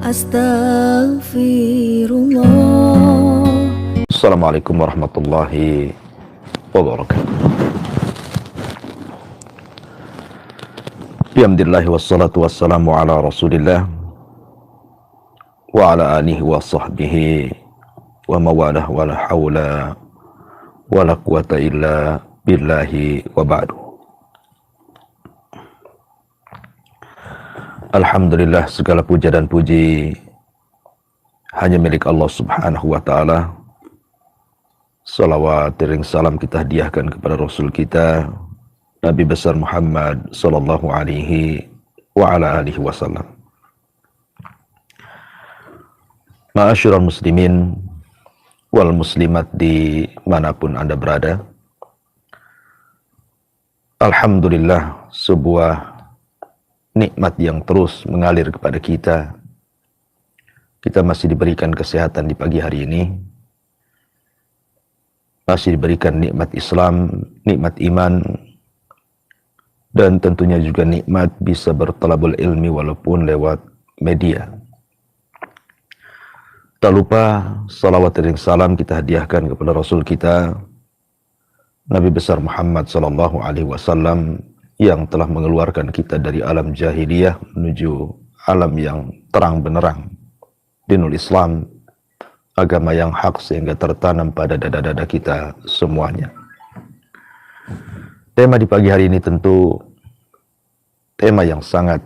Astaghfirullah. Assalamualaikum warahmatullahi wabarakatuh. Alhamdulillah wassalatu wassalamu ala rasulillah wa ala alihi wa sahbihi wa mawalah wa la hawla wa la quwata illa billahi wa ba'du. Alhamdulillah, segala puja dan puji hanya milik Allah subhanahu wa ta'ala. Salawat dan salam kita hadiahkan kepada Rasul kita Nabi besar Muhammad sallallahu alaihi wa ala alihi wasallam. Ma'asyiral muslimin wal muslimat di manapun Anda berada, alhamdulillah, sebuah nikmat yang terus mengalir kepada kita. Kita masih diberikan kesehatan di pagi hari ini, masih diberikan nikmat Islam, nikmat iman, dan tentunya juga nikmat bisa bertalabul ilmi walaupun lewat media. Tak lupa salawat dan salam kita hadiahkan kepada Rasul kita Nabi besar Muhammad sallallahu alaihi wasallam yang telah mengeluarkan kita dari alam jahiliyah menuju alam yang terang benderang, dinul Islam, agama yang hak sehingga tertanam pada dada-dada kita semuanya. Tema di pagi hari ini tentu tema yang sangat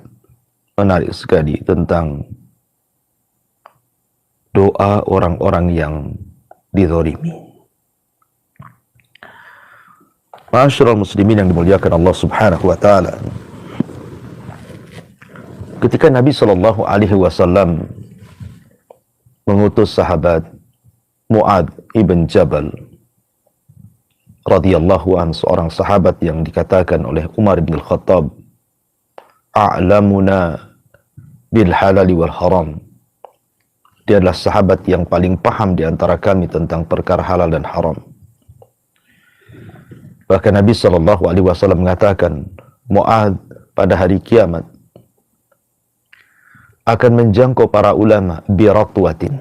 menarik sekali, tentang doa orang-orang yang dizalimi. Ma'asyiral muslimin yang dimuliakan Allah subhanahu wa ta'ala, ketika Nabi sallallahu alaihi wasallam mengutus sahabat Mu'adz ibn Jabal radhiyallahu an, seorang sahabat yang dikatakan oleh Umar bin Khattab a'lamuna bil halali wal haram. Dia adalah sahabat yang paling paham di antara kami tentang perkara halal dan haram. Bahkan Nabi sallallahu alaihi wasallam mengatakan, Mu'adz pada hari kiamat akan menjangkau para ulama bi ratwatin,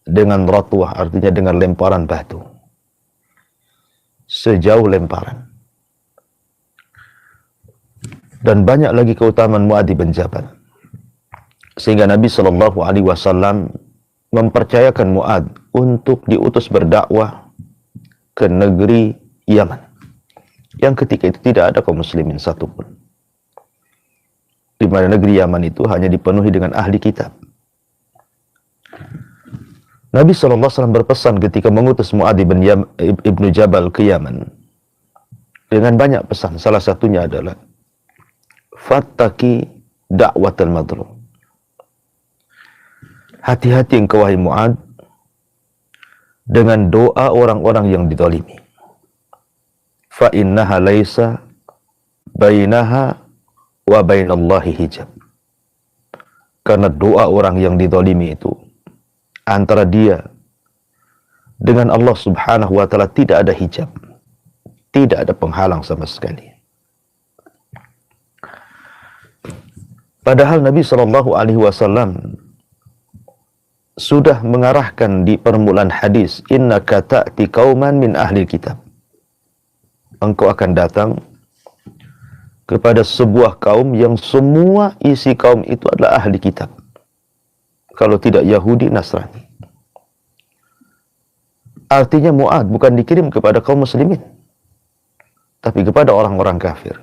dengan ratwah artinya dengan lemparan batu, sejauh lemparan. Dan banyak lagi keutamaan Mu'adz bin Jabal, sehingga Nabi sallallahu alaihi wasallam mempercayakan Mu'adz untuk diutus berdakwah ke negeri Yaman, yang ketika itu tidak ada kaum muslimin satupun. Di mana negeri Yaman itu hanya dipenuhi dengan ahli kitab. Nabi SAW berpesan ketika mengutus Mu'adz ibn Jabal ke Yaman dengan banyak pesan. Salah satunya adalah fattaki da'watal madlum. Hati-hati engkau wahai Mu'adz dengan doa orang-orang yang dizalimi. Fa innaha laisa bainaha wa bainallahi hijab. Karena doa orang yang dizalimi itu, antara dia dengan Allah subhanahu wa ta'ala tidak ada hijab, tidak ada penghalang sama sekali. Padahal Nabi SAW sudah mengarahkan di permulaan hadis, innaka ta'ti qauman min ahli kitab. Engkau akan datang kepada sebuah kaum yang semua isi kaum itu adalah ahli kitab. Kalau tidak Yahudi, Nasrani. Artinya Mu'adz bukan dikirim kepada kaum muslimin, tapi kepada orang-orang kafir.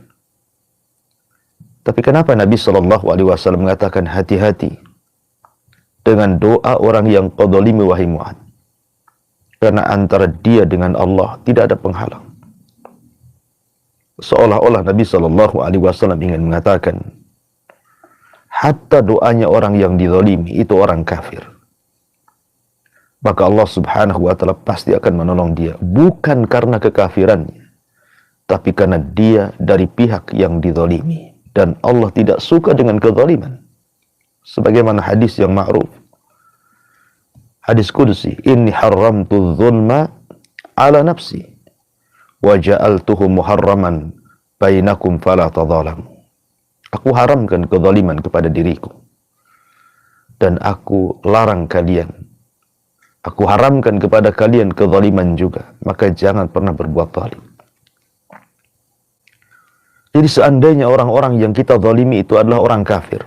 Tapi kenapa Nabi SAW mengatakan hati-hati dengan doa orang yang kau zalimi wahai Mu'adz? Karena antara dia dengan Allah tidak ada penghalang. Seolah-olah Nabi SAW ingin mengatakan, hatta doanya orang yang dizalimi itu orang kafir, maka Allah subhanahu wa ta'ala pasti akan menolong dia, bukan karena kekafirannya, tapi karena dia dari pihak yang dizalimi. Dan Allah tidak suka dengan kezaliman. Sebagaimana hadis yang ma'ruf, hadis qudsi, inni haramtu dzulma ala nafsi wa ja'altuhu muharraman bainakum fala tadzalamu. Aku haramkan kezaliman kepada diriku dan aku larang kalian, aku haramkan kepada kalian kezaliman juga, maka jangan pernah berbuat zalim. Jadi seandainya orang-orang yang kita zalimi itu adalah orang kafir,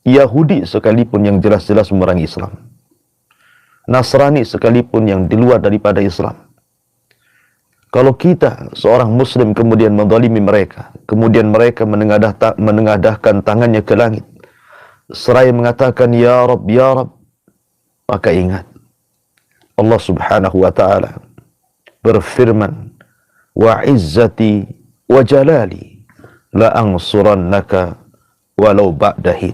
Yahudi sekalipun yang jelas-jelas memerangi Islam, Nasrani sekalipun yang di luar daripada Islam, kalau kita seorang muslim kemudian menzalimi mereka, kemudian mereka menengadahkan tangannya ke langit seraya mengatakan ya Rabb, maka ingat Allah Subhanahu wa taala berfirman, wa izzati wa jalali la ansurannaka walau ba'dahin,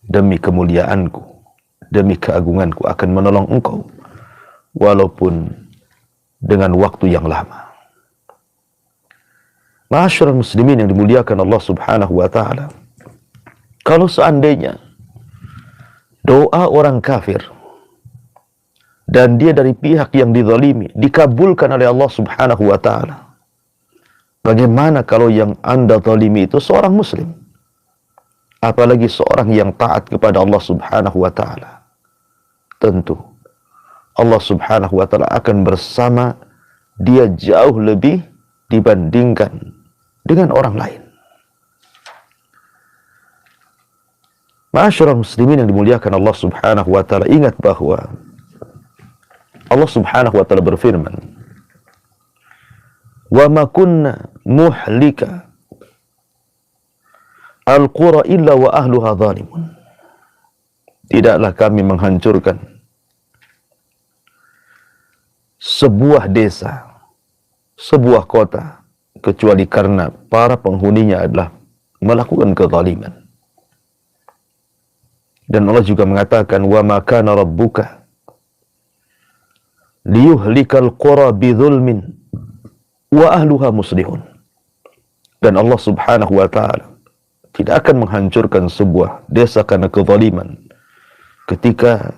demi kemuliaanku, demi keagunganku akan menolong engkau walaupun dengan waktu yang lama. Ma'asyiral muslimin yang dimuliakan Allah Subhanahu wa taala, kalau seandainya doa orang kafir dan dia dari pihak yang dizalimi dikabulkan oleh Allah Subhanahu wa taala, bagaimana kalau yang Anda zalimi itu seorang muslim? Apalagi seorang yang taat kepada Allah Subhanahu wa taala. Tentu Allah Subhanahu wa taala akan bersama dia jauh lebih dibandingkan dengan orang lain. Ma'asyiral muslimin yang dimuliakan Allah Subhanahu wa taala, ingat bahwa Allah Subhanahu wa taala berfirman, "Wa ma kunna muhlika al-qura illa wa ahluha zalimun." Tidaklah kami menghancurkan sebuah desa, sebuah kota, kecuali karena para penghuninya adalah melakukan kezaliman. Dan Allah juga mengatakan, wa ma kana rabbuka liyuhlikal qura bidzulmin wa ahluha muslihun. Dan Allah Subhanahu wa taala tidak akan menghancurkan sebuah desa karena kezaliman ketika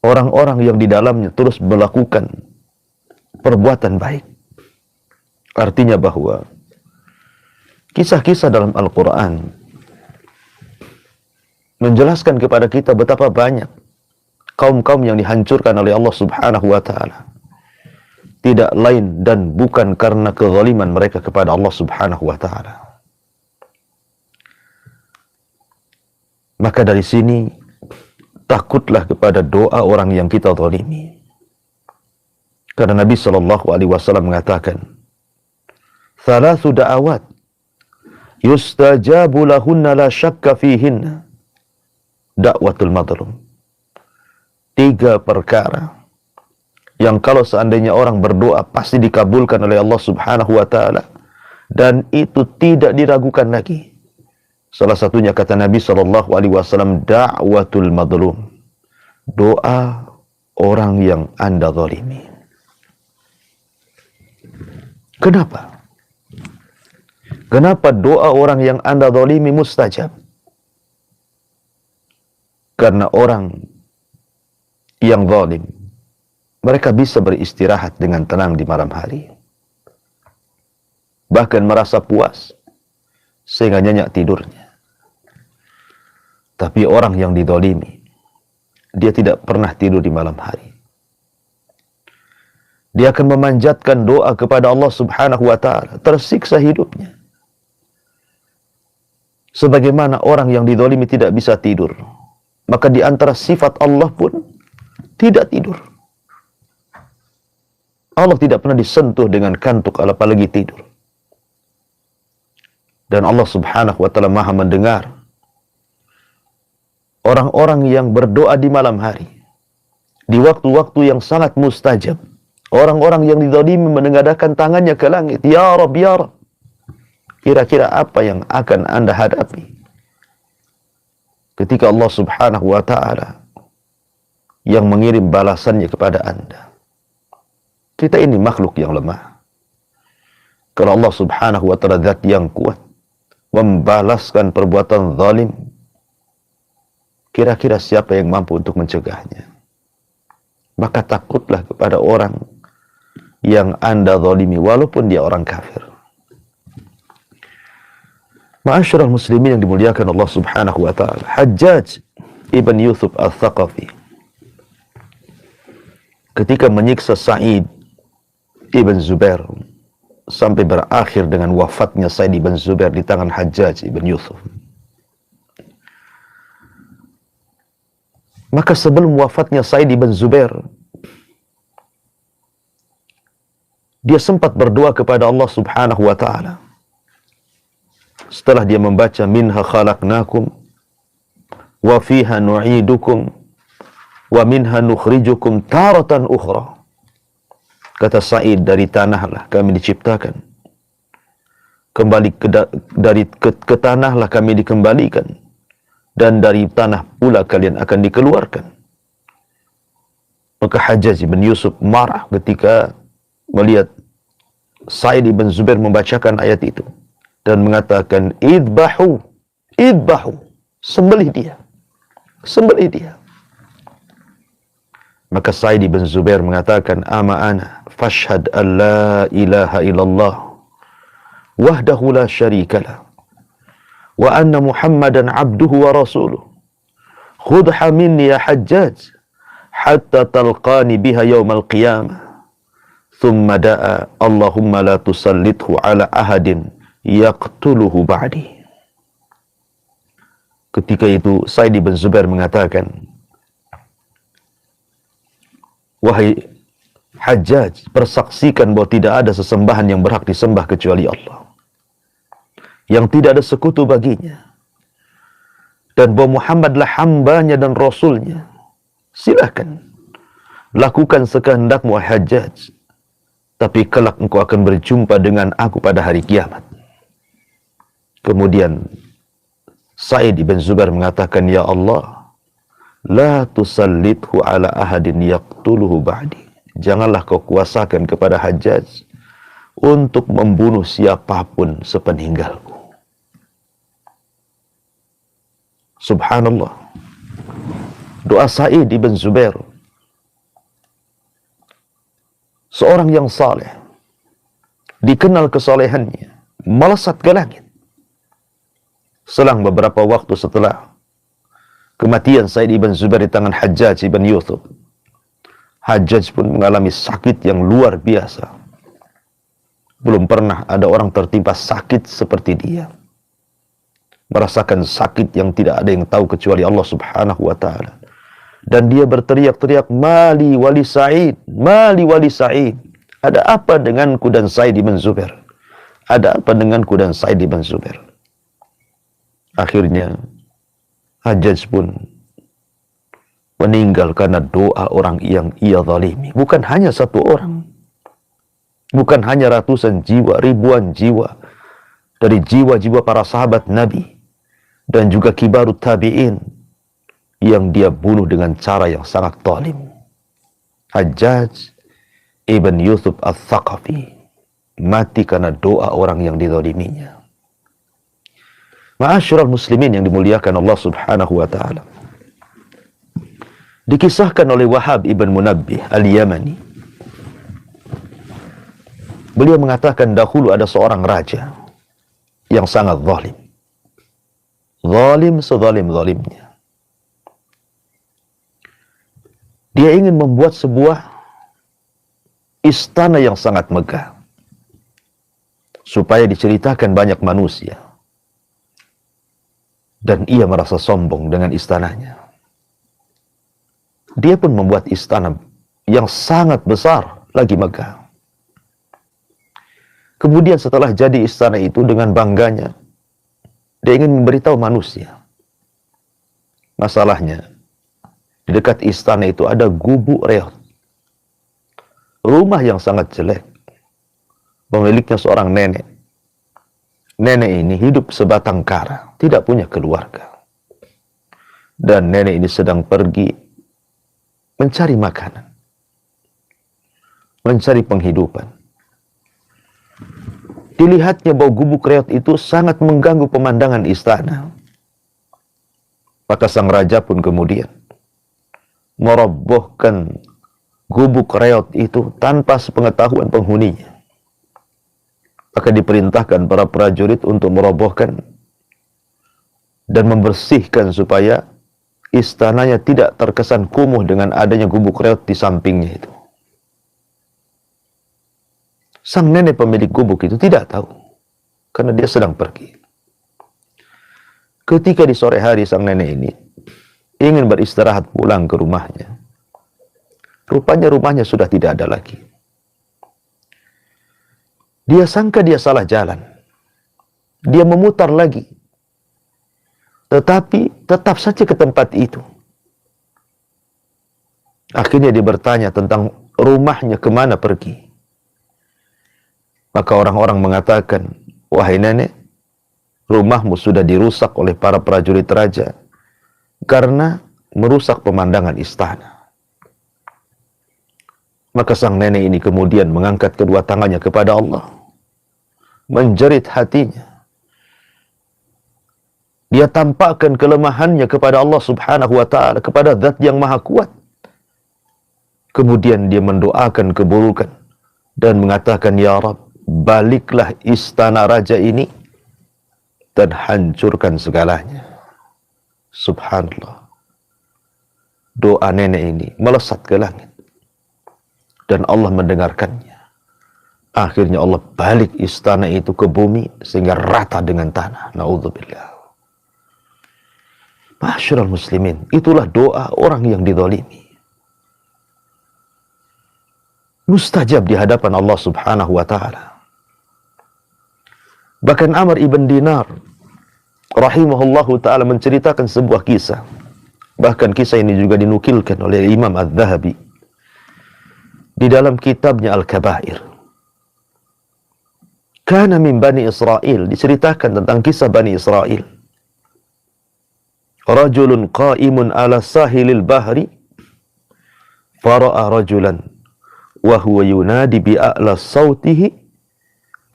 orang-orang yang di dalamnya terus melakukan perbuatan baik. Artinya bahwa kisah-kisah dalam Al-Quran menjelaskan kepada kita betapa banyak kaum-kaum yang dihancurkan oleh Allah Subhanahu wa taala, tidak lain dan bukan karena kezaliman mereka kepada Allah Subhanahu wa taala. Maka dari sini takutlah kepada doa orang yang kita zalimi. Karena Nabi sallallahu alaihi wasallam mengatakan, "Thalathu da'awat yustajabu lahunna la syakka fihinna." Da'watul madlum. 3 perkara yang kalau seandainya orang berdoa pasti dikabulkan oleh Allah Subhanahu wa taala, dan itu tidak diragukan lagi. Salah satunya kata Nabi sallallahu alaihi wasallam, da'watul madlum. Doa orang yang Anda zalimi. Kenapa? Kenapa doa orang yang Anda zalimi mustajab? Karena orang yang zalim, mereka bisa beristirahat dengan tenang di malam hari. Bahkan merasa puas sehingga nyenyak tidurnya. Tapi orang yang dizalimi, dia tidak pernah tidur di malam hari. Dia akan memanjatkan doa kepada Allah Subhanahu wa taala, tersiksa hidupnya. Sebagaimana orang yang dizalimi tidak bisa tidur, maka di antara sifat Allah pun tidak tidur. Allah tidak pernah disentuh dengan kantuk, apalagi tidur. Dan Allah Subhanahu wa taala Maha mendengar orang-orang yang berdoa di malam hari, di waktu-waktu yang sangat mustajab. Orang-orang yang dizalimi menengadahkan tangannya ke langit, ya Rabb, ya Rabb. Kira-kira apa yang akan Anda hadapi ketika Allah Subhanahu wa taala yang mengirim balasannya kepada Anda? Kita ini makhluk yang lemah. Kalau Allah Subhanahu wa taala zat yang kuat membalaskan perbuatan zalim, kira-kira siapa yang mampu untuk mencegahnya? Maka takutlah kepada orang yang Anda zalimi walaupun dia orang kafir. Ma'asyiral muslimin yang dimuliakan Allah Subhanahu wa taala, Hajjaj ibn Yusuf al-Thaqafi ketika menyiksa Sa'id ibn Zubair sampai berakhir dengan wafatnya Sa'id ibn Zubair di tangan Hajjaj ibn Yusuf. Maka sebelum wafatnya Sa'id ibn Zubair, dia sempat berdoa kepada Allah Subhanahu wa ta'ala. Setelah dia membaca minha khalaqnakum wa fiha nu'idukum wa minha nukhrijukum taratan ukhra. Kata Sa'id, dari tanahlah kami diciptakan, kembali ke tanahlah kami dikembalikan, dan dari tanah pula kalian akan dikeluarkan. Maka Hajjaj bin Yusuf marah ketika melihat Sa'id ibn Zubair membacakan ayat itu dan mengatakan, idbahu, sembelih dia, sembelih dia. Maka Sa'id ibn Zubair mengatakan, ama ana fashhad an la ilaha illallah wahdahu la syarikalah wa anna Muhammadan abduhu wa rasuluh. Khudha minni ya Hajjaj hatta talqani biha yawmal qiyamah. Thumma da'a Allahumma la tusallithu ala ahadin yaqtuluhu ba'di. Ketika itu Sa'id ibn Zubair mengatakan, wahai Hajjaj, persaksikan bahwa tidak ada sesembahan yang berhak disembah kecuali Allah, yang tidak ada sekutu baginya, dan bahwa Muhammadlah hambanya dan rasulnya. Silakan lakukan sekehendakmu, Hajjaj, tapi kelak engkau akan berjumpa dengan aku pada hari kiamat. Kemudian Sa'id ibn Zubair mengatakan, ya Allah, la tusallithu ala ahadin yaqtuluhu ba'di. Janganlah kau kuasakan kepada Hajjaj untuk membunuh siapapun sepeninggalku. Subhanallah. Doa Sa'id ibn Zubair, seorang yang saleh, dikenal kesolehannya, melesat ke langit. Selang beberapa waktu setelah kematian Sa'id ibn Zubair di tangan Hajjaj ibn Yusuf, Hajjaj pun mengalami sakit yang luar biasa. Belum pernah ada orang tertimpa sakit seperti dia. Merasakan sakit yang tidak ada yang tahu kecuali Allah Subhanahu wa ta'ala. Dan dia berteriak-teriak, mali wali Sa'id, mali wali Sa'id. Ada apa denganku dan Sa'id ibn Zubair? Ada apa denganku dan Sa'id ibn Zubair? Akhirnya Hajjaj pun meninggal karena doa orang yang ia zalimi. Bukan hanya satu orang, bukan hanya ratusan jiwa, ribuan jiwa dari jiwa-jiwa para sahabat Nabi dan juga kibarut tabi'in yang dia bunuh dengan cara yang sangat zalim. Hajjaj ibn Yusuf al-Thaqafi mati karena doa orang yang dizaliminya. Ma'asyiral muslimin yang dimuliakan Allah Subhanahu wa ta'ala. Dikisahkan oleh Wahab ibn Munabbih al-Yamani. Beliau mengatakan dahulu ada seorang raja yang sangat zalim. Zalim sezalim-zalimnya. Dia ingin membuat sebuah istana yang sangat megah supaya diceritakan banyak manusia. Dan ia merasa sombong dengan istananya. Dia pun membuat istana yang sangat besar lagi megah. Kemudian setelah jadi istana itu, dengan bangganya dia ingin memberitahu manusia. Masalahnya, di dekat istana itu ada gubuk reot, rumah yang sangat jelek. Pemiliknya seorang nenek. Nenek ini hidup sebatang kara, tidak punya keluarga. Dan nenek ini sedang pergi mencari makanan, mencari penghidupan. Dilihatnya bahwa gubuk reot itu sangat mengganggu pemandangan istana. Maka sang raja pun kemudian merobohkan gubuk reot itu tanpa sepengetahuan penghuninya. Maka diperintahkan para prajurit untuk merobohkan dan membersihkan supaya istananya tidak terkesan kumuh dengan adanya gubuk reot di sampingnya itu. Sang nenek pemilik gubuk itu tidak tahu, karena dia sedang pergi. Ketika di sore hari sang nenek ini ingin beristirahat pulang ke rumahnya, rupanya rumahnya sudah tidak ada lagi. Dia sangka dia salah jalan. Dia memutar lagi. Tetapi tetap saja ke tempat itu. Akhirnya dia bertanya tentang rumahnya kemana pergi. Maka orang-orang mengatakan, wahai nenek, rumahmu sudah dirusak oleh para prajurit raja karena merusak pemandangan istana. Maka sang nenek ini kemudian mengangkat kedua tangannya kepada Allah, menjerit hatinya. Dia tampakkan kelemahannya kepada Allah subhanahu wa ta'ala, kepada zat yang maha kuat. Kemudian dia mendoakan keburukan dan mengatakan, ya Rabb, baliklah istana raja ini dan hancurkan segalanya. Subhanallah. Doa nenek ini melesat ke langit dan Allah mendengarkannya. Akhirnya Allah balik istana itu ke bumi sehingga rata dengan tanah. Na'udzubillah. Ma'asyiral muslimin, itulah doa orang yang dizalimi. Mustajab di hadapan Allah subhanahu wa ta'ala. Bahkan Amr ibn Dinar rahimahullahu ta'ala menceritakan sebuah kisah. Bahkan kisah ini juga dinukilkan oleh Imam Az-Zahabi di dalam kitabnya Al-Kabair. Kana min Bani Israel, diceritakan tentang kisah Bani Israel. Rajulun qa'imun ala sahilil bahri fara'a rajulan wa huwa yunadi bi a'la sautihi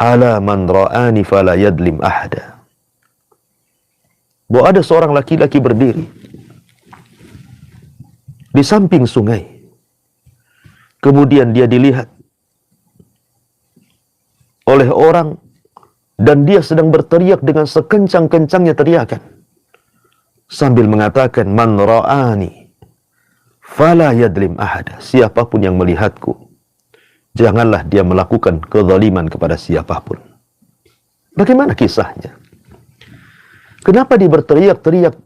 ala man ra'ani fala yadlim ahada. Bahwa ada seorang laki-laki berdiri di samping sungai. Kemudian dia dilihat oleh orang dan dia sedang berteriak dengan sekencang-kencangnya teriakan sambil mengatakan, man ra'ani fala yadlim ahada. Siapapun yang melihatku, janganlah dia melakukan kezaliman kepada siapapun. Bagaimana kisahnya? Kenapa dia berteriak-teriak,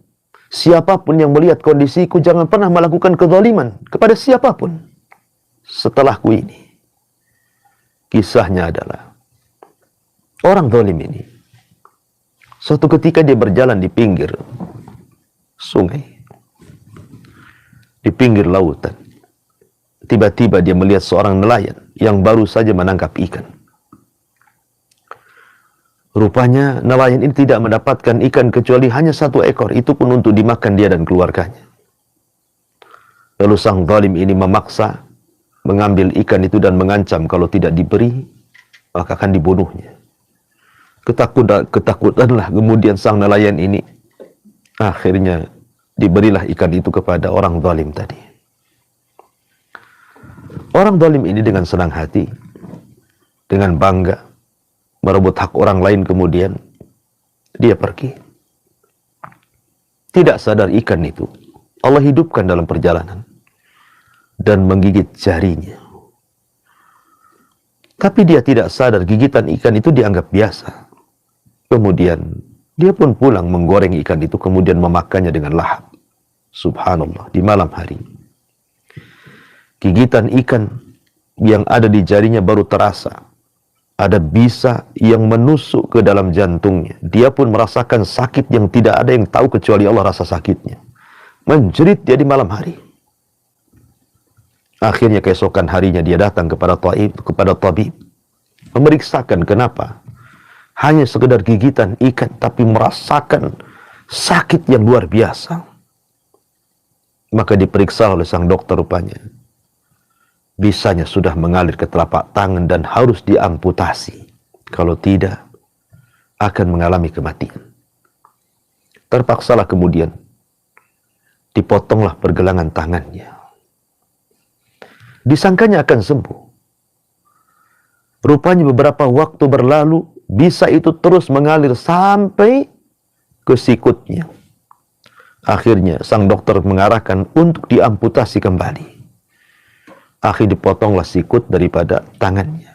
siapapun yang melihat kondisiku jangan pernah melakukan kezaliman kepada siapapun setelahku ini? Kisahnya adalah orang zalim ini suatu ketika dia berjalan di pinggir sungai, di pinggir lautan. Tiba-tiba dia melihat seorang nelayan yang baru saja menangkap ikan. Rupanya nelayan ini tidak mendapatkan ikan kecuali hanya satu ekor, itu pun untuk dimakan dia dan keluarganya. Lalu sang zalim ini memaksa mengambil ikan itu dan mengancam kalau tidak diberi maka akan dibunuhnya. Ketakutanlah kemudian sang nelayan ini. Akhirnya diberilah ikan itu kepada orang zalim tadi. Orang zalim ini dengan senang hati, dengan bangga, merebut hak orang lain, kemudian dia pergi. Tidak sadar ikan itu Allah hidupkan dalam perjalanan dan menggigit jarinya. Tapi dia tidak sadar gigitan ikan itu dianggap biasa. Kemudian dia pun pulang menggoreng ikan itu, kemudian memakannya dengan lahap. Subhanallah, di malam hari. Gigitan ikan yang ada di jarinya baru terasa. Ada bisa yang menusuk ke dalam jantungnya. Dia pun merasakan sakit yang tidak ada yang tahu kecuali Allah rasa sakitnya. Menjerit dia di malam hari. Akhirnya keesokan harinya dia datang kepada tabib, memeriksakan kenapa hanya sekedar gigitan ikan, tapi merasakan sakit yang luar biasa. Maka diperiksa oleh sang dokter, rupanya bisanya sudah mengalir ke telapak tangan dan harus diamputasi. Kalau tidak, akan mengalami kematian. Terpaksalah kemudian dipotonglah pergelangan tangannya. Disangkanya akan sembuh. Rupanya beberapa waktu berlalu, bisa itu terus mengalir sampai ke sikutnya. Akhirnya sang dokter mengarahkan untuk diamputasi kembali. Akhirnya dipotonglah sikut daripada tangannya.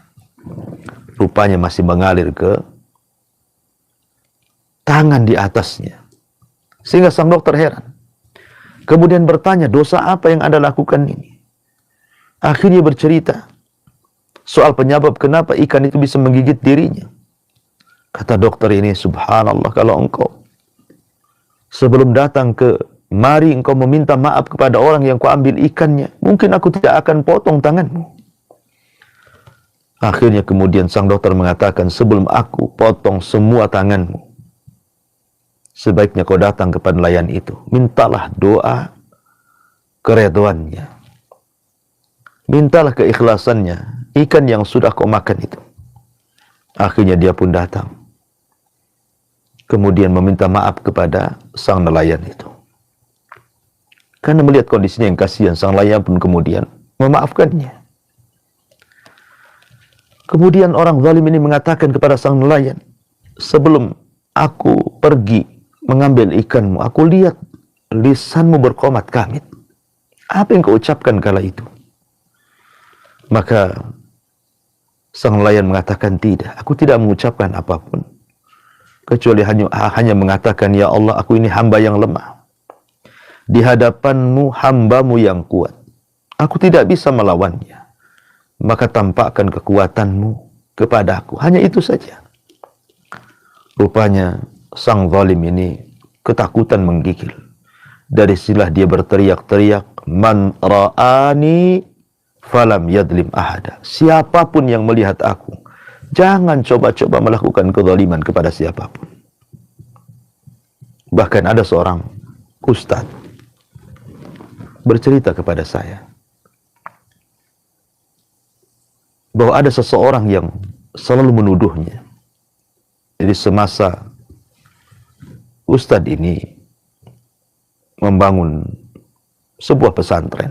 Rupanya masih mengalir ke tangan di atasnya. Sehingga sang dokter heran. Kemudian bertanya, dosa apa yang Anda lakukan ini? Akhirnya bercerita soal penyebab kenapa ikan itu bisa menggigit dirinya. Kata dokter ini, subhanallah, kalau engkau sebelum datang ke mari engkau meminta maaf kepada orang yang kau ambil ikannya, mungkin aku tidak akan potong tanganmu. Akhirnya kemudian sang dokter mengatakan, sebelum aku potong semua tanganmu, sebaiknya kau datang kepada nelayan itu, mintalah doa keredoannya, mintalah keikhlasannya, ikan yang sudah kau makan itu. Akhirnya dia pun datang, kemudian meminta maaf kepada sang nelayan itu. Karena melihat kondisinya yang kasihan, sang nelayan pun kemudian memaafkannya. Kemudian orang zalim ini mengatakan kepada sang nelayan, sebelum aku pergi mengambil ikanmu, aku lihat lisanmu berkomat kamit. Apa yang kau ucapkan kala itu? Maka sang nelayan mengatakan, tidak, aku tidak mengucapkan apapun, kecuali hanya mengatakan, ya Allah, aku ini hamba yang lemah. Di hadapanmu hambamu yang kuat. Aku tidak bisa melawannya. Maka tampakkan kekuatanmu kepadaku. Hanya itu saja. Rupanya sang zalim ini ketakutan menggigil. Dari silah dia berteriak-teriak, man ra'ani falam yadlim ahada. Siapapun yang melihat aku, jangan coba-coba melakukan kezaliman kepada siapapun. Bahkan ada seorang ustaz bercerita kepada saya bahwa ada seseorang yang selalu menuduhnya. Jadi semasa ustaz ini membangun sebuah pesantren,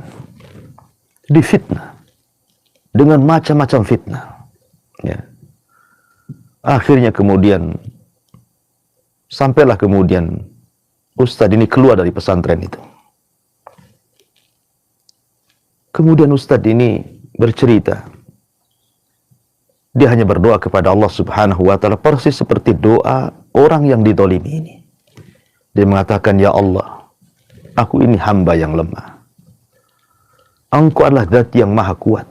difitnah dengan macam-macam fitnah. Ya. Akhirnya kemudian sampailah kemudian ustaz ini keluar dari pesantren itu. Kemudian ustaz ini bercerita, dia hanya berdoa kepada Allah Subhanahu wa ta'ala persis seperti doa orang yang didolimi ini. Dia mengatakan, ya Allah, aku ini hamba yang lemah. Engkau adalah zat yang maha kuat.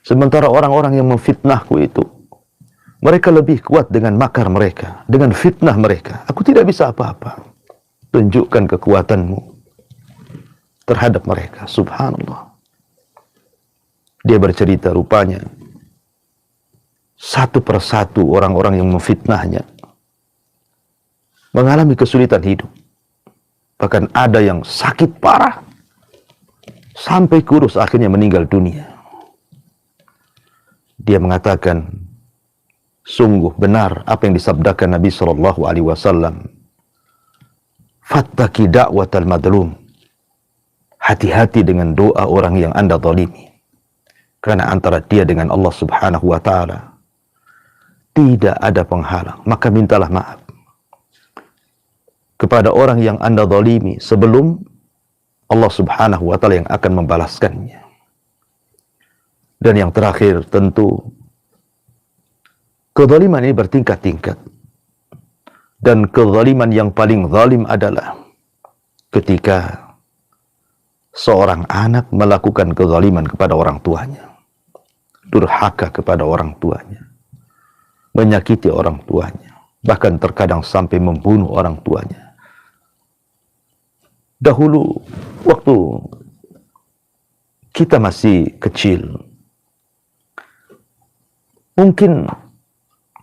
Sementara orang-orang yang memfitnahku itu, mereka lebih kuat dengan makar mereka, dengan fitnah mereka. Aku tidak bisa apa-apa. Tunjukkan kekuatanmu terhadap mereka. Subhanallah. Dia bercerita, rupanya satu persatu orang-orang yang memfitnahnya mengalami kesulitan hidup. Bahkan ada yang sakit parah sampai kurus, akhirnya meninggal dunia. Dia mengatakan, sungguh benar apa yang disabdakan Nabi SAW. Fattaki da'watal madlum. Hati-hati dengan doa orang yang Anda zalimi. Karena antara dia dengan Allah Subhanahu wa ta'ala tidak ada penghalang. Maka mintalah maaf kepada orang yang Anda zalimi sebelum Allah Subhanahu wa ta'ala yang akan membalaskannya. Dan yang terakhir tentu, kezaliman ini bertingkat-tingkat. Dan kezaliman yang paling zalim adalah ketika seorang anak melakukan kezaliman kepada orang tuanya, durhaka kepada orang tuanya, menyakiti orang tuanya, bahkan terkadang sampai membunuh orang tuanya. Dahulu waktu kita masih kecil, mungkin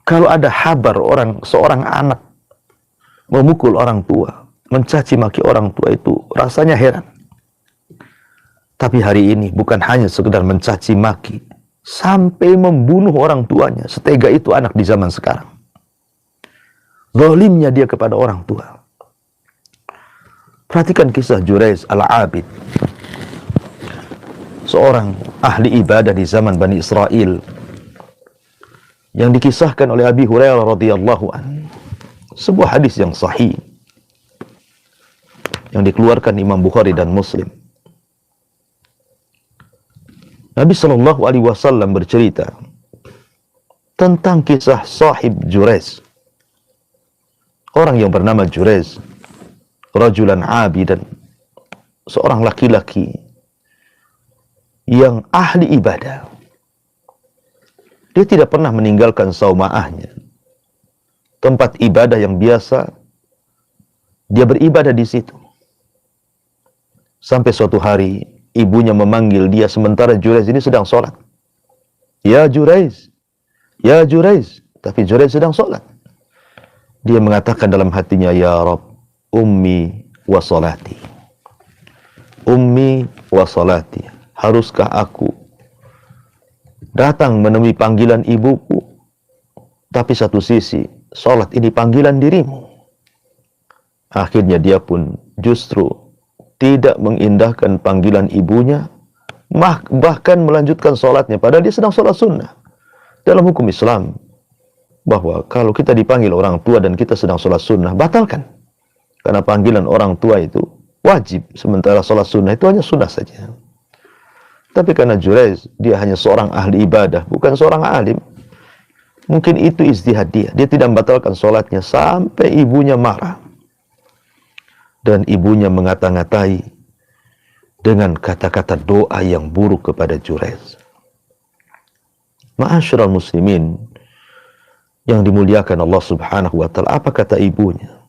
kalau ada kabar seorang anak memukul orang tua, mencaci maki orang tua, itu rasanya heran. Tapi hari ini bukan hanya sekedar mencaci maki, sampai membunuh orang tuanya. Setega itu anak di zaman sekarang. Zalimnya dia kepada orang tua. Perhatikan kisah Jurayz al-Abid, seorang ahli ibadah di zaman Bani Israel, yang dikisahkan oleh Abi Hurairah radhiyallahu anhu. Sebuah hadis yang sahih. yang dikeluarkan Imam Bukhari dan Muslim. Nabi Shallallahu Alaihi Wasallam bercerita tentang kisah sahib Jurez, orang yang bernama Jurez, rajulan abidan, seorang laki-laki yang ahli ibadah. Dia tidak pernah meninggalkan saumaahnya, tempat ibadah yang biasa dia beribadah di situ. Sampai suatu hari ibunya memanggil dia sementara Jurez ini sedang sholat. Ya Jurez, ya Jurez. Tapi Jurez sedang sholat. Dia mengatakan dalam hatinya, ya Rabb, ummi wa salati. Ummi wa salati. Haruskah aku datang menemui panggilan ibuku, tapi satu sisi sholat ini panggilan dirimu. Akhirnya dia pun justru tidak mengindahkan panggilan ibunya, bahkan melanjutkan sholatnya, padahal dia sedang sholat sunnah. Dalam hukum Islam, bahwa kalau kita dipanggil orang tua dan kita sedang sholat sunnah, batalkan. Karena panggilan orang tua itu wajib, sementara sholat sunnah itu hanya sunnah saja. Tapi karena Jurez, dia hanya seorang ahli ibadah, bukan seorang alim. Mungkin itu ijtihad dia. Dia tidak membatalkan sholatnya sampai ibunya marah. Dan ibunya mengata-ngatai dengan kata-kata doa yang buruk kepada Jurez. Ma'asyiral muslimin yang dimuliakan Allah Subhanahu wa ta'ala, apa kata ibunya?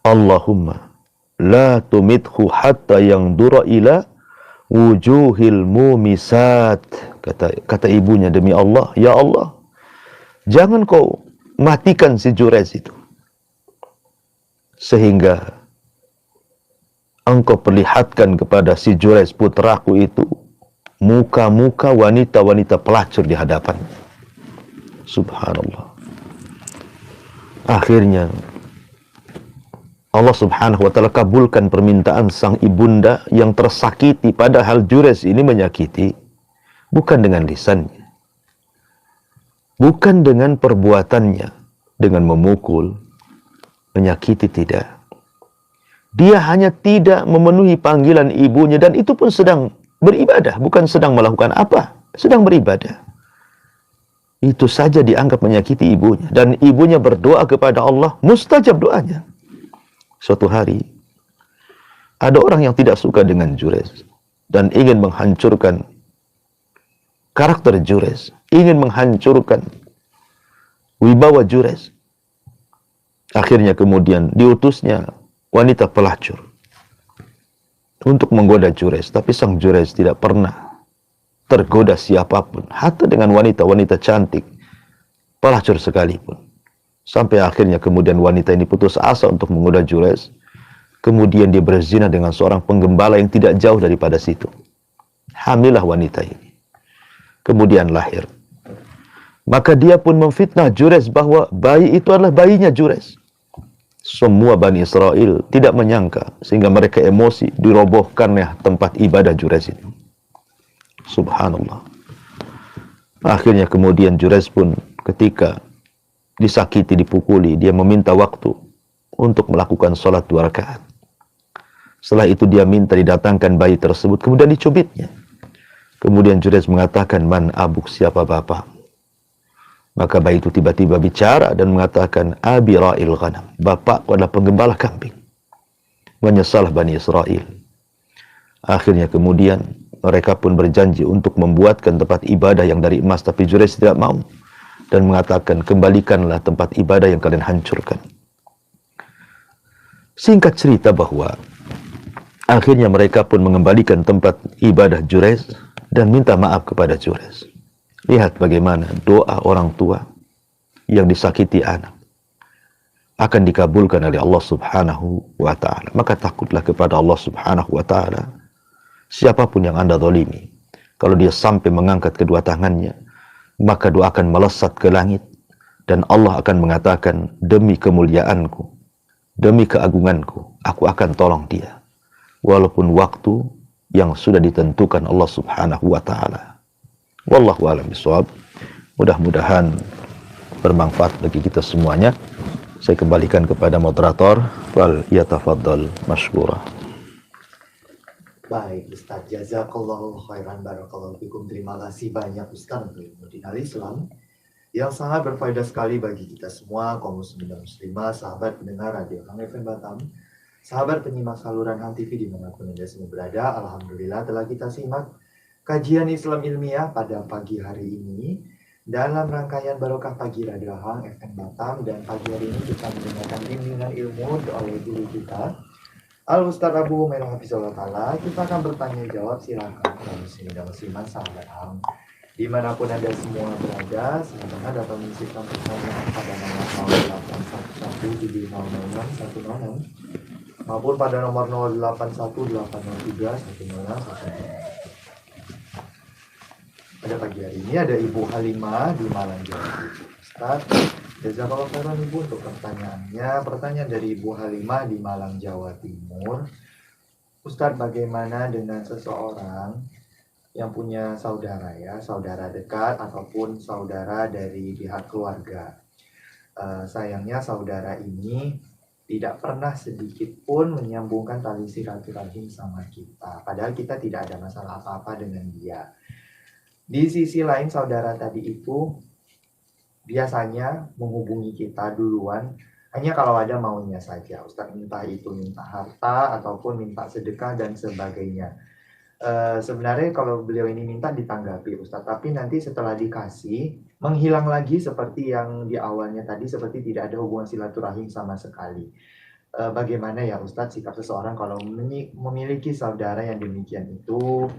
Allahumma la tumithu hatta yang dura ila wujuhil mumisat. Kata ibunya, demi Allah, ya Allah, jangan kau matikan si Jurez itu, sehingga engkau perlihatkan kepada si Jurez putraku itu muka-muka wanita-wanita pelacur di hadapan. Subhanallah. Akhirnya Allah Subhanahu wa ta'ala kabulkan permintaan sang ibunda yang tersakiti, padahal Jurez ini menyakiti bukan dengan lisannya, bukan dengan perbuatannya, dengan memukul, menyakiti, tidak. Dia hanya tidak memenuhi panggilan ibunya, dan itu pun sedang beribadah, bukan sedang melakukan apa, sedang beribadah. Itu saja dianggap menyakiti ibunya, dan ibunya berdoa kepada Allah, mustajab doanya. Suatu hari, ada orang yang tidak suka dengan Jurez dan ingin menghancurkan karakter Jurez, ingin menghancurkan wibawa Jurez. Akhirnya kemudian diutusnya wanita pelacur untuk menggoda Jurez, tapi sang Jurez tidak pernah tergoda siapapun, hatta dengan wanita-wanita cantik, pelacur sekalipun. Sampai akhirnya kemudian wanita ini putus asa untuk menggoda Jurez. Kemudian dia berzina dengan seorang penggembala yang tidak jauh daripada situ. Hamillah wanita ini. Kemudian lahir. Maka dia pun memfitnah Jurez bahwa bayi itu adalah bayinya Jurez. Semua Bani Israel tidak menyangka, sehingga mereka emosi, dirobohkannya tempat ibadah Jurez itu. Subhanallah. Akhirnya kemudian Jurez pun ketika disakiti, dipukuli, dia meminta waktu untuk melakukan sholat 2 rakaat. Setelah itu dia minta didatangkan bayi tersebut, kemudian dicubitnya. Kemudian Jurez mengatakan, man abuk, siapa bapak? Maka bayi itu tiba-tiba bicara dan mengatakan, abi ra'il ghanam, bapakku adalah penggembala kambing. Menyesalah Bani Israel. Akhirnya kemudian mereka pun berjanji untuk membuatkan tempat ibadah yang dari emas, tapi Jurez tidak mau dan mengatakan, kembalikanlah tempat ibadah yang kalian hancurkan. Singkat cerita bahwa akhirnya mereka pun mengembalikan tempat ibadah Jurez dan minta maaf kepada Jurez. Lihat bagaimana doa orang tua yang disakiti anak akan dikabulkan oleh Allah Subhanahu wa ta'ala. Maka takutlah kepada Allah Subhanahu wa ta'ala. Siapapun yang Anda zalimi, kalau dia sampai mengangkat kedua tangannya, maka doa akan melesat ke langit, dan Allah akan mengatakan, demi kemuliaanku, demi keagunganku, aku akan tolong dia, walaupun waktu yang sudah ditentukan Allah Subhanahu wa ta'ala. Wallahu a'lam bishawab. Mudah-mudahan bermanfaat bagi kita semuanya. Saya kembalikan kepada moderator. Wal yatafaddal mashkura. Baik Ustaz, jazakallahu khairan barakallahu fikum. Terima kasih banyak Ustaz untuk ilmu dinal Islam yang sangat berfaedah sekali bagi kita semua, kaum muslimin dan muslimah, sahabat pendengar Radio Hang FM Batam, sahabat penyimak saluran Hang TV dimanapun Anda semua berada. Alhamdulillah telah kita simak kajian Islam ilmiah pada pagi hari ini dalam rangkaian Barokah Pagi Radio Hang FM Batam, dan pagi hari ini kita mendengarkan bimbingan ilmu oleh guru kita Al-Ustaz Abu Humairah Hafizahullah Ta'ala. Kita akan bertanya jawab, silakan kaum muslimin dan muslimat sahabat Hang dimanapun Anda semua berada, silakan dapat mengisipkan pertanyaan pada nomor 08117006 maupun pada nomor 0818031001. Pada pagi hari ini ada Ibu Halimah di Malang, Jawa Timur. Ustaz, jazakallahu khairan Ibu untuk pertanyaannya. Pertanyaan dari Ibu Halimah di Malang, Jawa Timur. Ustaz, bagaimana dengan seseorang yang punya saudara saudara dekat ataupun saudara dari pihak keluarga. Sayangnya saudara ini tidak pernah sedikit pun menyambungkan tali silaturahim sama kita. Padahal kita tidak ada masalah apa-apa dengan dia. Di sisi lain saudara tadi itu biasanya menghubungi kita duluan hanya kalau ada maunya saja. Ustaz, minta itu, minta harta ataupun minta sedekah dan sebagainya. Sebenarnya kalau beliau ini minta ditanggapi Ustaz, tapi nanti setelah dikasih menghilang lagi seperti yang di awalnya tadi, seperti tidak ada hubungan silaturahim sama sekali. Bagaimana ya Ustaz sikap seseorang kalau memiliki saudara yang demikian itu?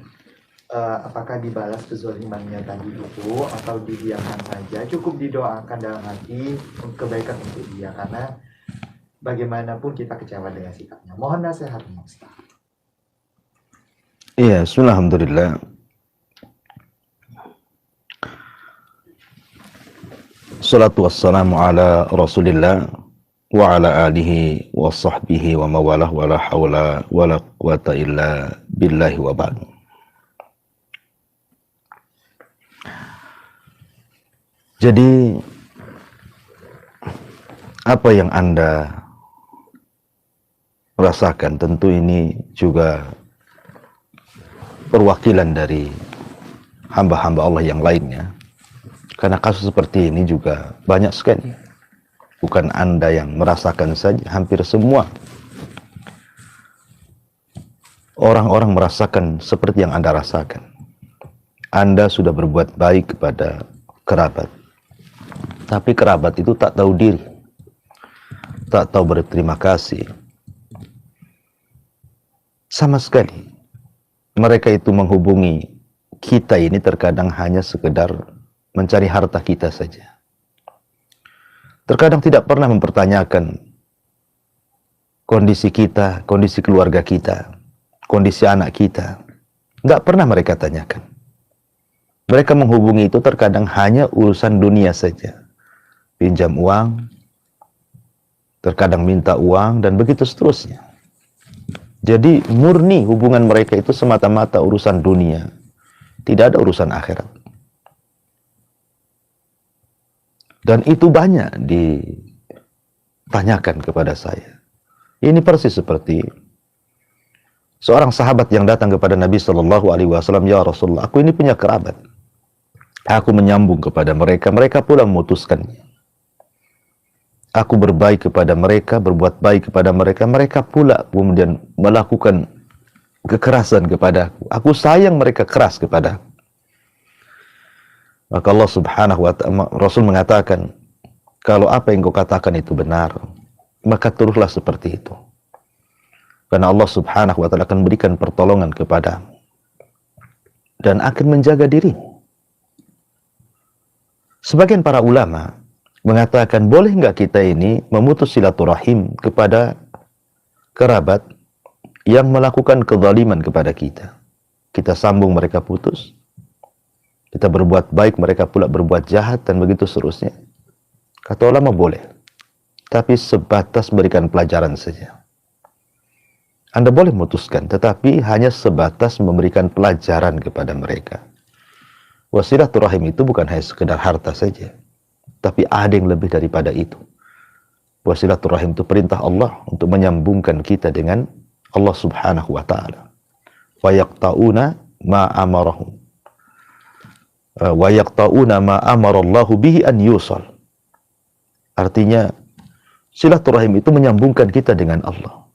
Apakah dibalas kezalimannya tadi itu atau didiamkan saja, cukup didoakan dalam hati kebaikan untuk dia, karena bagaimanapun kita kecewa dengan sikapnya. Mohon nasihatnya Ustaz. Iya, alhamdulillah. Salatu wassalamu ala Rasulillah wa ala alihi wa sahbihi wa mawalah wa la hawla wa la quwata illa billahi wa ba'd. Jadi apa yang Anda rasakan tentu ini juga perwakilan dari hamba-hamba Allah yang lainnya. Karena kasus seperti ini juga banyak sekali. Bukan Anda yang merasakan saja, hampir semua orang-orang merasakan seperti yang Anda rasakan. Anda sudah berbuat baik kepada kerabat, tapi kerabat itu tak tahu diri, tak tahu berterima kasih sama sekali. Mereka itu menghubungi kita ini terkadang hanya sekedar mencari harta kita saja. Terkadang tidak pernah mempertanyakan kondisi kita, kondisi keluarga kita, kondisi anak kita. Nggak pernah mereka tanyakan. Mereka menghubungi itu terkadang hanya urusan dunia saja. Pinjam uang, terkadang minta uang, dan begitu seterusnya. Jadi murni hubungan mereka itu semata-mata urusan dunia. Tidak ada urusan akhirat. Dan itu banyak ditanyakan kepada saya. Ini persis seperti seorang sahabat yang datang kepada Nabi Shallallahu Alaihi Wasallam, ya Rasulullah, aku ini punya kerabat. Aku menyambung kepada mereka, mereka pula memutuskannya. Aku berbaik kepada mereka, berbuat baik kepada mereka, mereka pula kemudian melakukan kekerasan kepadaku. Aku sayang mereka keras kepadaku. Maka Allah Subhanahu wa ta'ala, Rasul mengatakan, kalau apa yang kau katakan itu benar, maka teruslah seperti itu. Karena Allah Subhanahu wa ta'ala akan berikan pertolongan kepadamu dan akan menjaga dirimu. Sebagian para ulama mengatakan, boleh nggak kita ini memutus silaturahim kepada kerabat yang melakukan kezaliman kepada kita? Kita sambung, mereka putus. Kita berbuat baik, mereka pula berbuat jahat, dan begitu seterusnya. Kata ulama boleh, tapi sebatas berikan pelajaran saja. Anda boleh memutuskan, tetapi hanya sebatas memberikan pelajaran kepada mereka. Silaturahim itu bukan hanya sekedar harta saja, tapi ada yang lebih daripada itu. Bahwa silaturahim itu perintah Allah untuk menyambungkan kita dengan Allah Subhanahu wa taala. Wa yaqta'una ma amarahum. Wa yaqta'una ma amarallahu bihi an yusal. Artinya silaturahim itu menyambungkan kita dengan Allah.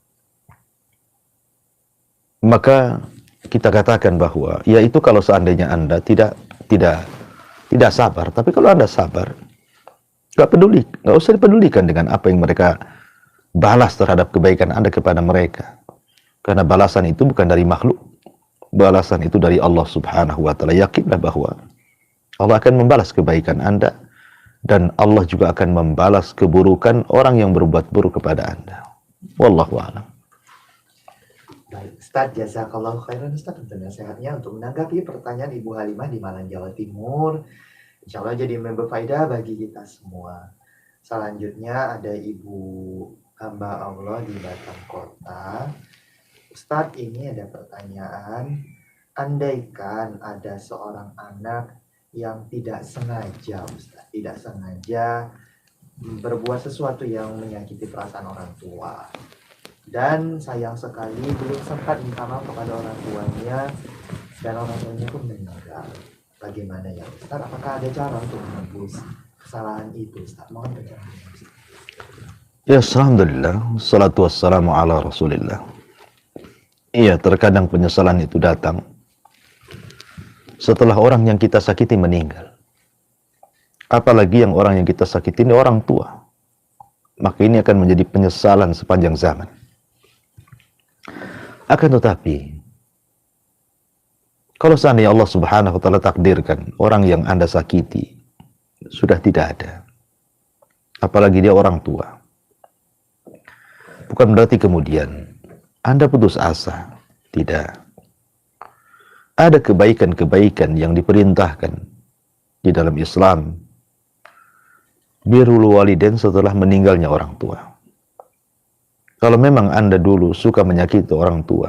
Maka kita katakan bahwa ya itu kalau seandainya Anda tidak sabar, tapi kalau Anda sabar, nggak usah dipedulikan dengan apa yang mereka balas terhadap kebaikan Anda kepada mereka. Karena balasan itu bukan dari makhluk. Balasan itu dari Allah Subhanahu wa taala. Yakinlah bahwa Allah akan membalas kebaikan Anda dan Allah juga akan membalas keburukan orang yang berbuat buruk kepada Anda. Wallahu a'lam. Baik, Ustaz, jazakallahu khairan Ustaz untuk nasihatnya untuk menanggapi pertanyaan Ibu Halimah di Malang, Jawa Timur. Insya Allah jadi berfaedah bagi kita semua. Selanjutnya ada Ibu hamba Allah di Batam Kota. Ustadz, ini ada pertanyaan. Andaikan ada seorang anak yang tidak sengaja, Ustadz, tidak sengaja berbuat sesuatu yang menyakiti perasaan orang tua. Dan sayang sekali belum sempat minta maaf kepada orang tuanya dan orang tuanya pun meninggal. Bagaimana ya Ustaz? Apakah ada cara untuk menebus kesalahan itu Ustaz? Mohon penjelasan Ustaz. Ya, alhamdulillah, salatu wassalamu ala rasulillah. Iya, terkadang penyesalan itu datang setelah orang yang kita sakiti meninggal. Apalagi yang orang yang kita sakiti ini orang tua. Maka ini akan menjadi penyesalan sepanjang zaman. Akan tetapi, kalau seandainya Allah Subhanahu wa taala takdirkan orang yang Anda sakiti sudah tidak ada, apalagi dia orang tua, bukan berarti kemudian Anda putus asa. Tidak. Ada kebaikan-kebaikan yang diperintahkan di dalam Islam. Birrul walidain setelah meninggalnya orang tua. Kalau memang Anda dulu suka menyakiti orang tua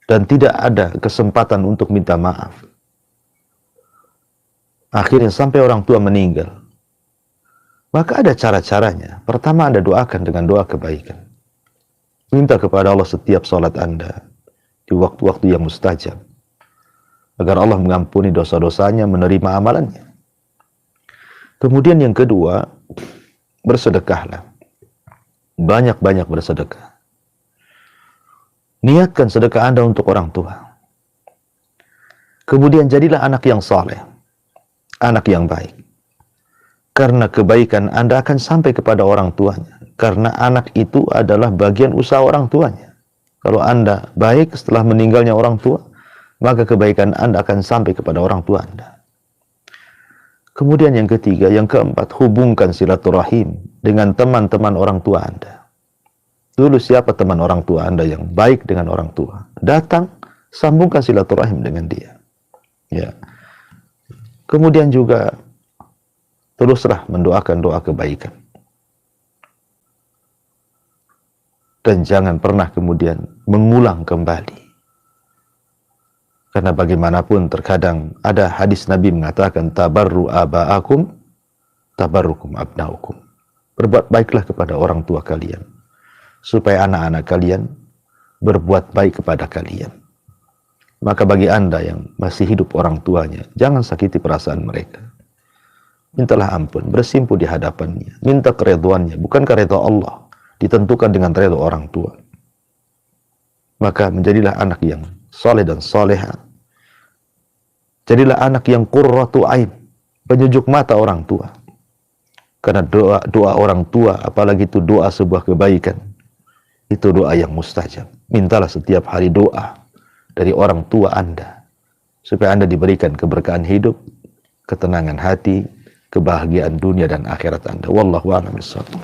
dan tidak ada kesempatan untuk minta maaf, akhirnya sampai orang tua meninggal, maka ada cara-caranya. Pertama, Anda doakan dengan doa kebaikan. Minta kepada Allah setiap salat Anda di waktu-waktu yang mustajab, agar Allah mengampuni dosa-dosanya, menerima amalannya. Kemudian yang kedua, bersedekahlah. Banyak-banyak bersedekah. Niatkan sedekah Anda untuk orang tua. Kemudian jadilah anak yang saleh, anak yang baik. Karena kebaikan Anda akan sampai kepada orang tuanya. Karena anak itu adalah bagian usaha orang tuanya. Kalau Anda baik setelah meninggalnya orang tua, maka kebaikan Anda akan sampai kepada orang tua Anda. Kemudian yang ketiga, yang keempat, hubungkan silaturahim dengan teman-teman orang tua Anda. Dulu siapa teman orang tua Anda yang baik dengan orang tua? Datang, sambungkan silaturahim dengan dia. Ya. Kemudian juga teruslah mendoakan doa kebaikan. Dan jangan pernah kemudian mengulang kembali. Karena bagaimanapun terkadang ada hadis Nabi mengatakan tabarru aba'akum tabarrukum abnaukum. Berbuat baiklah kepada orang tua kalian supaya anak-anak kalian berbuat baik kepada kalian. Maka bagi Anda yang masih hidup orang tuanya, jangan sakiti perasaan mereka. Mintalah ampun, bersimpu di hadapannya, minta keridhaannya, bukan keridhaan Allah, ditentukan dengan ridha orang tua. Maka menjadilah anak yang saleh dan saleha. Jadilah anak yang qurratu ain, penyejuk mata orang tua. Karena doa orang tua, apalagi itu doa sebuah kebaikan, itu doa yang mustajab. Mintalah setiap hari doa dari orang tua Anda, supaya Anda diberikan keberkahan hidup, ketenangan hati, kebahagiaan dunia dan akhirat Anda. Wallahu a'lam bishawab.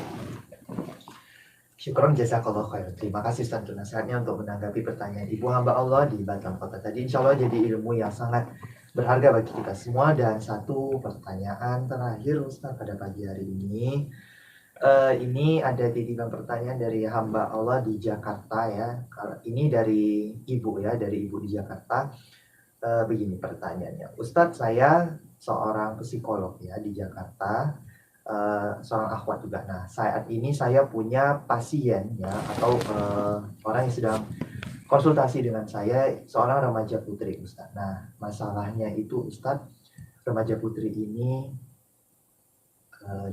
Syukron jazakallahu khairan. Terima kasih Ustaz untuk nasihatnya untuk menanggapi pertanyaan Ibu hamba Allah di Batam Kota tadi. Insya Allah jadi ilmu yang sangat berharga bagi kita semua. Dan satu pertanyaan terakhir Ustaz pada pagi hari ini. Ini ada titipan pertanyaan dari hamba Allah di Jakarta ya. Ini dari Ibu ya, dari Ibu di Jakarta. Begini pertanyaannya. Ustadz, saya seorang psikolog ya di Jakarta. seorang akhwat juga. Nah, saat ini saya punya pasien ya, atau orang yang sedang konsultasi dengan saya, seorang remaja putri, Ustaz. Nah, masalahnya itu, Ustaz, remaja putri ini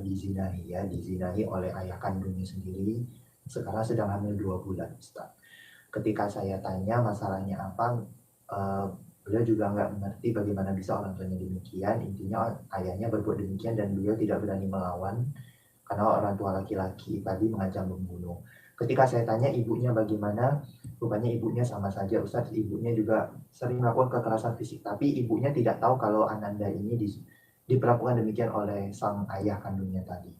dizinahi oleh ayah kandungnya sendiri. Sekarang sedang hamil 2 bulan, Ustaz. Ketika saya tanya masalahnya apa, beliau juga nggak mengerti bagaimana bisa orang tuanya demikian. Intinya ayahnya berbuat demikian dan beliau tidak berani melawan karena orang tua laki-laki tadi mengancam membunuh. Ketika saya tanya ibunya bagaimana, rupanya ibunya sama saja, Ustaz. Ibunya juga sering melakukan kekerasan fisik, tapi ibunya tidak tahu kalau Ananda ini diperlakukan demikian oleh sang ayah kandungnya tadi.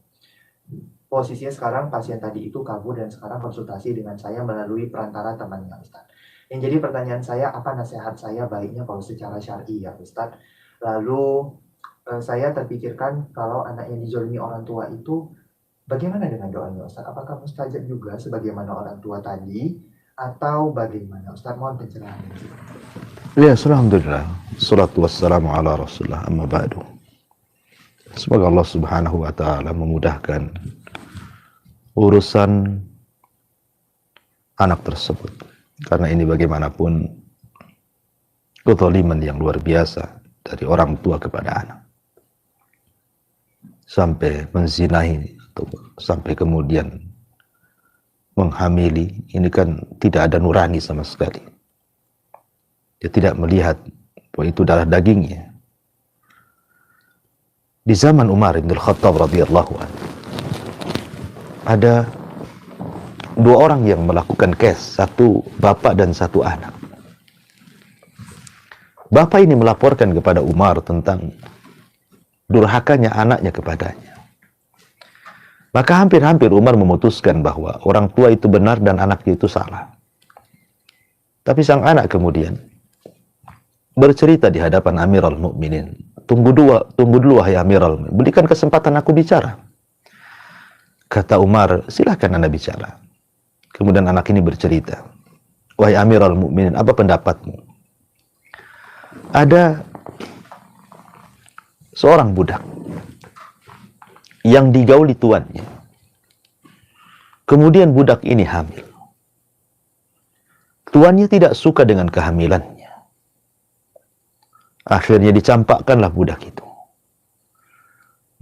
Posisinya sekarang pasien tadi itu kabur dan sekarang konsultasi dengan saya melalui perantara temannya, Ustaz. Yang jadi pertanyaan saya, apa nasihat saya baiknya kalau secara syar'i ya, Ustaz? Lalu saya terpikirkan kalau anak yang dizolimi orang tua itu bagaimana dengan doanya, Ustaz? Apakah mustajab juga sebagaimana orang tua tadi atau bagaimana? Ustaz, mohon pencerahan. Ya, alhamdulillah. Salatu wassalamu ala Rasulullah, amma ba'du. Semoga Allah Subhanahu wa taala memudahkan urusan anak tersebut, karena ini bagaimanapun kezaliman yang luar biasa dari orang tua kepada anak, sampai menzinahi atau sampai kemudian menghamili. Ini kan tidak ada nurani sama sekali. Dia tidak melihat bahwa itu darah dagingnya. Di zaman Umar bin Khattab radhiyallahu anhu, ada 2 orang yang melakukan kes, satu bapak dan satu anak. Bapak ini melaporkan kepada Umar tentang durhakanya anaknya kepadanya. Maka hampir-hampir Umar memutuskan bahwa orang tua itu benar dan anaknya itu salah. Tapi sang anak kemudian bercerita di hadapan Amirul Mukminin, tunggu dulu wahai Amirul Mukminin, berikan kesempatan aku bicara. Kata Umar, silakan Anda bicara. Kemudian anak ini bercerita, wahai Amirul Mukminin, apa pendapatmu? Ada seorang budak yang digauli tuannya. Kemudian budak ini hamil. Tuannya tidak suka dengan kehamilannya. Akhirnya dicampakkanlah budak itu.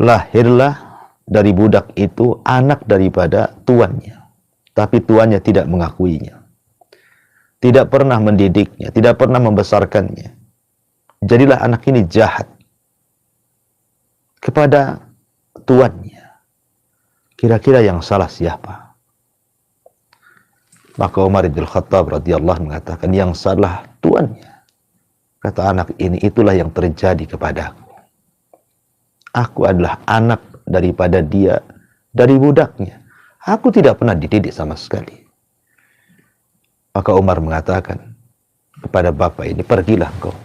Lahirlah dari budak itu anak daripada tuannya. Tapi tuannya tidak mengakuinya. Tidak pernah mendidiknya, tidak pernah membesarkannya. Jadilah anak ini jahat kepada tuannya. Kira-kira yang salah siapa? Maka Umar bin Khattab radhiyallahu mengatakan, yang salah tuannya. Kata anak ini, itulah yang terjadi kepadaku. Aku adalah anak daripada dia, dari budaknya. Aku tidak pernah dididik sama sekali. Maka Umar mengatakan kepada bapak ini, pergilah kau.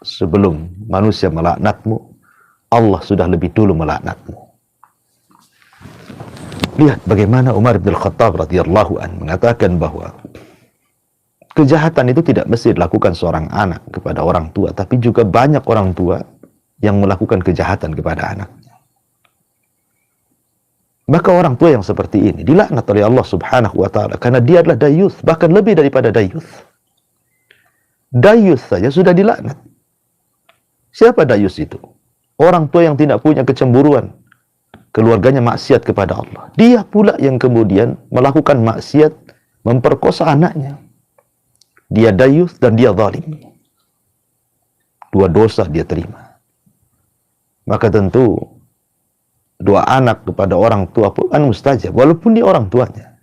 Sebelum manusia melaknatmu, Allah sudah lebih dulu melaknatmu. Lihat bagaimana Umar bin Khattab radhiyallahu anhu mengatakan bahwa kejahatan itu tidak mesti dilakukan seorang anak kepada orang tua, tapi juga banyak orang tua yang melakukan kejahatan kepada anaknya. Maka orang tua yang seperti ini dilaknat oleh Allah Subhanahu wa taala karena dia adalah dayuth, bahkan lebih daripada dayuth. Dayuth saja sudah dilaknat. Siapa dayuth itu? Orang tua yang tidak punya kecemburuan, keluarganya maksiat kepada Allah. Dia pula yang kemudian melakukan maksiat, memperkosa anaknya. Dia dayuth dan dia zalim. 2 dosa dia terima. Maka tentu 2 anak kepada orang tua pun kan mustajab, walaupun dia orang tuanya.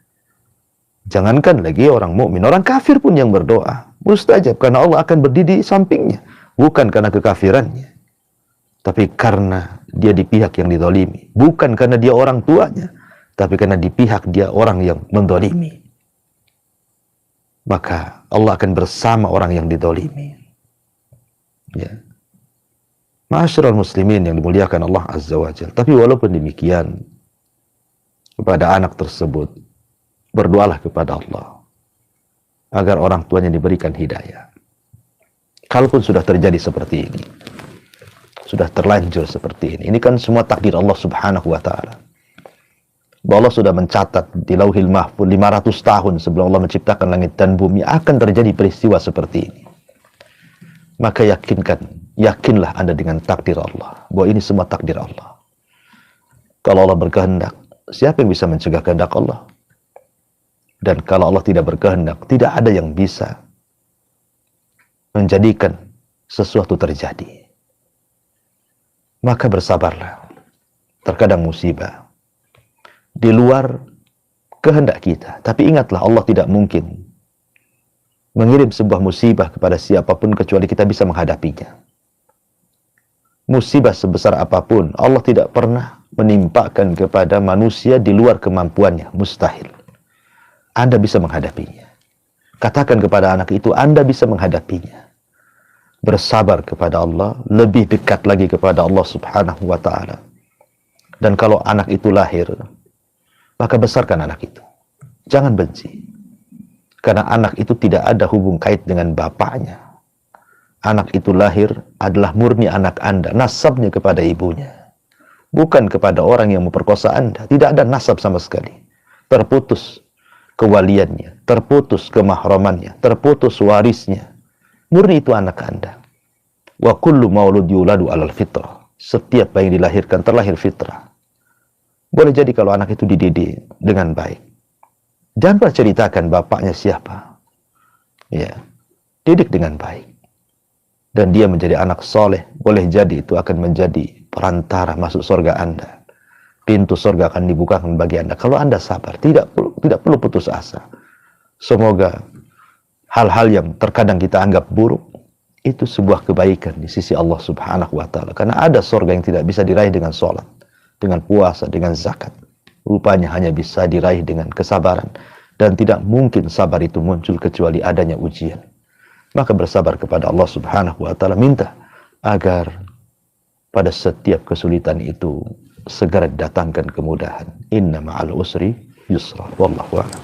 Jangankan lagi orang mukmin, orang kafir pun yang berdoa mustajab, karena Allah akan berdiri di sampingnya, bukan karena kekafirannya, tapi karena dia di pihak yang dizalimi, bukan karena dia orang tuanya, tapi karena di pihak dia orang yang menzalimi. Maka Allah akan bersama orang yang dizalimi. Ya. Ma'asyiral muslimin yang dimuliakan Allah Azza wa Jalla. Tapi walaupun demikian, kepada anak tersebut, berdoalah kepada Allah agar orang tuanya diberikan hidayah. Kalaupun sudah terjadi seperti ini, sudah terlanjur seperti ini. Ini kan semua takdir Allah Subhanahu wa taala. Bahwa Allah sudah mencatat di Lauhil Mahfuz 500 tahun sebelum Allah menciptakan langit dan bumi akan terjadi peristiwa seperti ini. Maka yakinlah Anda dengan takdir Allah, bahwa ini semua takdir Allah. Kalau Allah berkehendak, siapa yang bisa mencegah kehendak Allah? Dan kalau Allah tidak berkehendak, tidak ada yang bisa menjadikan sesuatu terjadi. Maka bersabarlah. Terkadang musibah di luar kehendak kita. Tapi ingatlah, Allah tidak mungkin mengirim sebuah musibah kepada siapapun kecuali kita bisa menghadapinya. Musibah sebesar apapun, Allah tidak pernah menimpakan kepada manusia di luar kemampuannya. Mustahil. Anda bisa menghadapinya. Katakan kepada anak itu, Anda bisa menghadapinya. Bersabar kepada Allah, lebih dekat lagi kepada Allah Subhanahu wa ta'ala. Dan kalau anak itu lahir, maka besarkan anak itu. Jangan benci. Karena anak itu tidak ada hubung kait dengan bapaknya. Anak itu lahir adalah murni anak Anda, nasabnya kepada ibunya. Bukan kepada orang yang memperkosa Anda. Tidak ada nasab sama sekali. Terputus kewaliannya, terputus kemahramannya, terputus warisnya. Murni itu anak Anda. Wa kullu maulud yuladu alal fitrah. Setiap bayi dilahirkan terlahir fitrah. Boleh jadi kalau anak itu dididik dengan baik. Jangan pernah ceritakan bapaknya siapa. Ya, didik dengan baik. Dan dia menjadi anak soleh. Boleh jadi itu akan menjadi perantara masuk surga Anda. Pintu surga akan dibukakan bagi Anda. Kalau Anda sabar, tidak perlu putus asa. Semoga hal-hal yang terkadang kita anggap buruk, itu sebuah kebaikan di sisi Allah Subhanahu wa ta'ala. Karena ada surga yang tidak bisa diraih dengan sholat, dengan puasa, dengan zakat. Rupanya hanya bisa diraih dengan kesabaran. Dan tidak mungkin sabar itu muncul kecuali adanya ujian. Maka bersabar kepada Allah Subhanahu wa ta'ala. Minta agar pada setiap kesulitan itu segera datangkan kemudahan. Inna ma'al usri yusra. Wallahu a'lam.